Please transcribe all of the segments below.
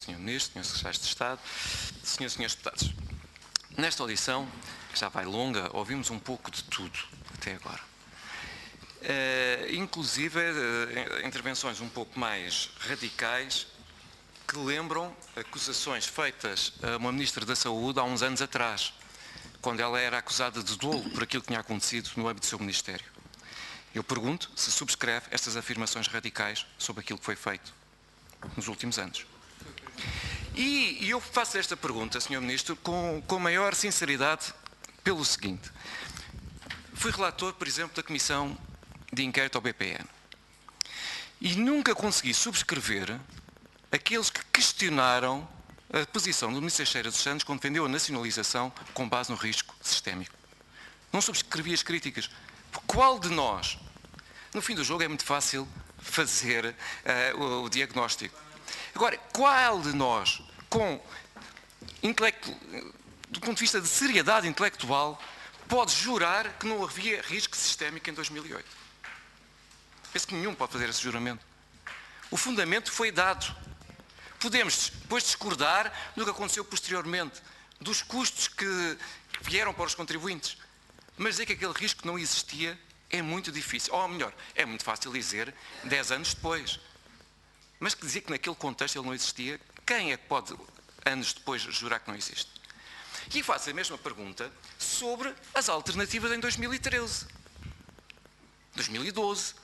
Sr. Ministro, Sr. Secretário de Estado, Senhoras e Senhores Deputados. Nesta audição, que já vai longa, ouvimos um pouco de tudo até agora. Inclusive intervenções um pouco mais radicais que lembram acusações feitas a uma Ministra da Saúde há uns anos atrás, quando ela era acusada de dolo por aquilo que tinha acontecido no âmbito do seu Ministério. Eu pergunto se subscreve estas afirmações radicais sobre aquilo que foi feito nos últimos anos. E eu faço esta pergunta, Sr. Ministro, com maior sinceridade, pelo seguinte. Fui relator, por exemplo, da Comissão de Inquérito ao BPN. E nunca consegui subscrever aqueles que questionaram a posição do Ministro Teixeira dos Santos quando defendeu a nacionalização com base no risco sistémico. Não subscrevi as críticas. Qual de nós? No fim do jogo é muito fácil fazer o diagnóstico. Agora, qual de nós, do ponto de vista de seriedade intelectual, pode jurar que não havia risco sistémico em 2008? Penso que nenhum pode fazer esse juramento. O fundamento foi dado. Podemos depois discordar do que aconteceu posteriormente, dos custos que vieram para os contribuintes. Mas dizer que aquele risco não existia é muito difícil. Ou melhor, é muito fácil dizer 10 anos depois. Mas que dizer que naquele contexto ele não existia, quem é que pode, anos depois, jurar que não existe? E faço a mesma pergunta sobre as alternativas em 2013. 2012.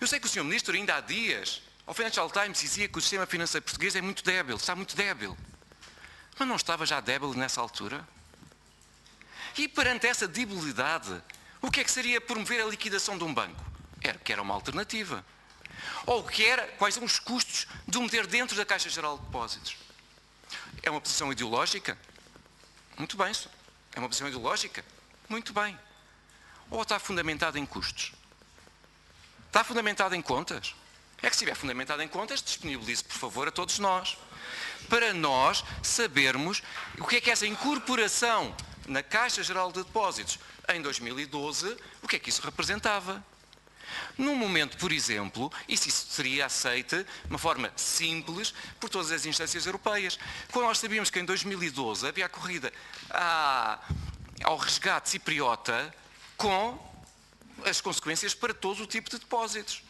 Eu sei que o Sr. Ministro ainda há dias, ao Financial Times, dizia que o sistema financeiro português é muito débil, está muito débil. Mas não estava já débil nessa altura? E perante essa debilidade, o que é que seria promover a liquidação de um banco? Era uma alternativa. Ou quais são os custos de o meter dentro da Caixa Geral de Depósitos? É uma posição ideológica? Muito bem. É uma posição ideológica? Muito bem. Ou está fundamentada em custos? Está fundamentada em contas? É que se estiver fundamentada em contas, disponibilize, por favor, a todos nós. Para nós sabermos o que é essa incorporação na Caixa Geral de Depósitos em 2012, o que é que isso representava. Num momento, por exemplo, isso seria aceite de uma forma simples por todas as instâncias europeias. Quando nós sabíamos que em 2012 havia a corrida ao resgate cipriota com as consequências para todo o tipo de depósitos.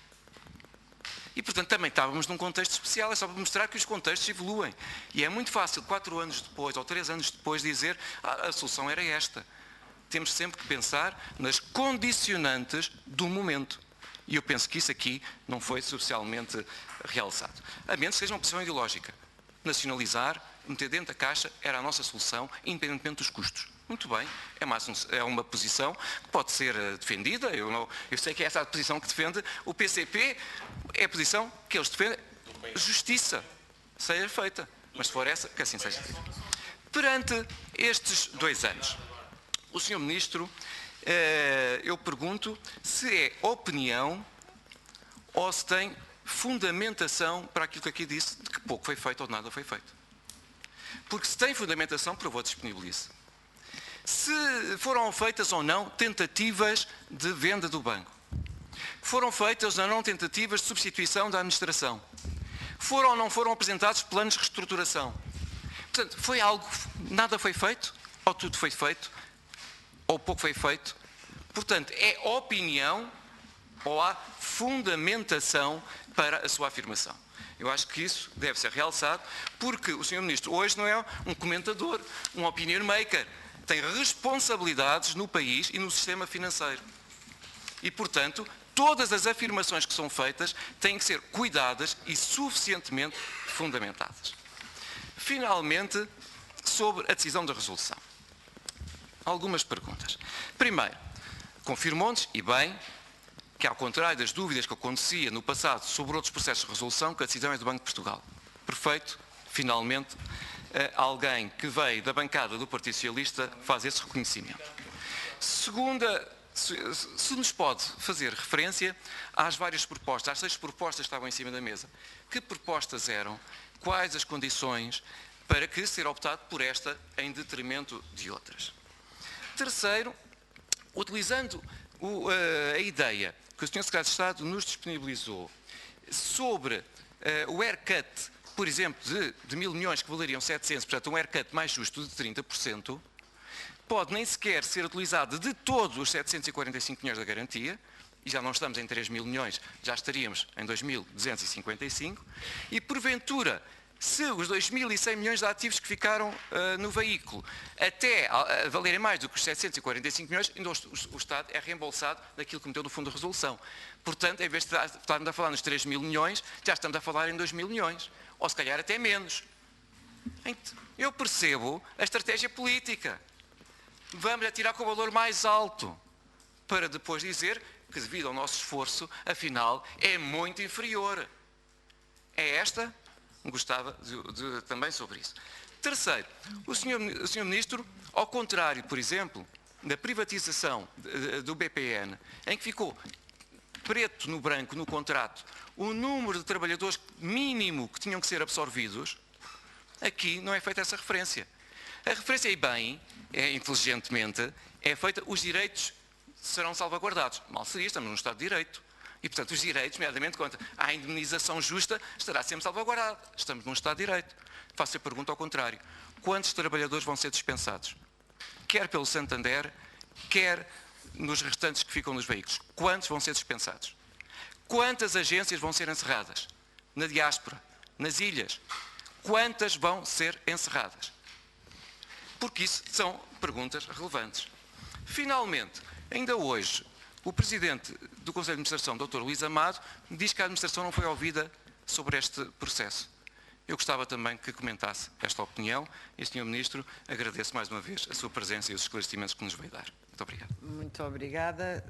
E, portanto, também estávamos num contexto especial, é só para mostrar que os contextos evoluem. E é muito fácil, 4 anos depois ou 3 anos depois, dizer a solução era esta. Temos sempre que pensar nas condicionantes do momento. E eu penso que isso aqui não foi suficientemente realçado. A menos que seja uma posição ideológica. Nacionalizar, meter dentro da Caixa, era a nossa solução, independentemente dos custos. Muito bem, é uma posição que pode ser defendida. Eu sei que é essa a posição que defende o PCP, é a posição que eles defendem. Justiça seja feita. Mas se for essa, que assim seja. Perante estes 2 anos, o Sr. Ministro, eu pergunto se é opinião ou se tem fundamentação para aquilo que aqui disse, de que pouco foi feito ou nada foi feito. Porque se tem fundamentação, por favor, disponibilize. Se foram feitas ou não tentativas de venda do banco. Foram feitas ou não tentativas de substituição da administração. Foram ou não foram apresentados planos de reestruturação. Portanto, foi algo, nada foi feito, ou tudo foi feito, ou pouco foi feito. Portanto, é opinião ou há fundamentação para a sua afirmação. Eu acho que isso deve ser realçado, porque o Sr. Ministro hoje não é um comentador, um opinion maker. Tem responsabilidades no país e no sistema financeiro. E, portanto, todas as afirmações que são feitas têm que ser cuidadas e suficientemente fundamentadas. Finalmente, sobre a decisão da resolução. Algumas perguntas. Primeiro, confirmou-nos, e bem, que ao contrário das dúvidas que acontecia no passado sobre outros processos de resolução, que a decisão é do Banco de Portugal. Perfeito, finalmente, alguém que veio da bancada do Partido Socialista faz esse reconhecimento. Segunda, se nos pode fazer referência às várias propostas, às 6 propostas que estavam em cima da mesa. Que propostas eram? Quais as condições para que ser optado por esta em detrimento de outras? Terceiro, utilizando a ideia que o Sr. Secretário de Estado nos disponibilizou sobre o haircut por exemplo, de 1.000 milhões que valeriam 700, portanto um haircut mais justo de 30%, pode nem sequer ser utilizado de todos os 745 milhões da garantia, e já não estamos em 3.000 milhões, já estaríamos em 2.255, e porventura, se os 2.100 milhões de ativos que ficaram no veículo até valerem mais do que os 745 milhões, ainda o Estado é reembolsado daquilo que meteu no Fundo de Resolução. Portanto, em vez de estarmos a falar nos 3.000 milhões, já estamos a falar em 2.000 milhões, ou se calhar até menos. Eu percebo a estratégia política. Vamos atirar com o valor mais alto, para depois dizer que, devido ao nosso esforço, afinal, é muito inferior. É esta? Gostava também sobre isso. Terceiro, o senhor Ministro, ao contrário, por exemplo, da privatização do BPN, em que ficou preto no branco no contrato o número de trabalhadores mínimo que tinham que ser absorvidos, aqui não é feita essa referência. A referência, e bem, inteligentemente, é feita, os direitos serão salvaguardados. Mal seria, estamos num Estado de Direito. E, portanto, os direitos, nomeadamente quanto à indemnização justa, estará sempre salvaguardado. Estamos num Estado de Direito. Faço a pergunta ao contrário. Quantos trabalhadores vão ser dispensados? Quer pelo Santander, quer nos restantes que ficam nos veículos. Quantos vão ser dispensados? Quantas agências vão ser encerradas? Na diáspora? Nas ilhas? Quantas vão ser encerradas? Porque isso são perguntas relevantes. Finalmente, ainda hoje, o Presidente do Conselho de Administração, Dr. Luís Amado, diz que a Administração não foi ouvida sobre este processo. Eu gostava também que comentasse esta opinião e, Sr. Ministro, agradeço mais uma vez a sua presença e os esclarecimentos que nos veio dar. Muito obrigado. Muito obrigada.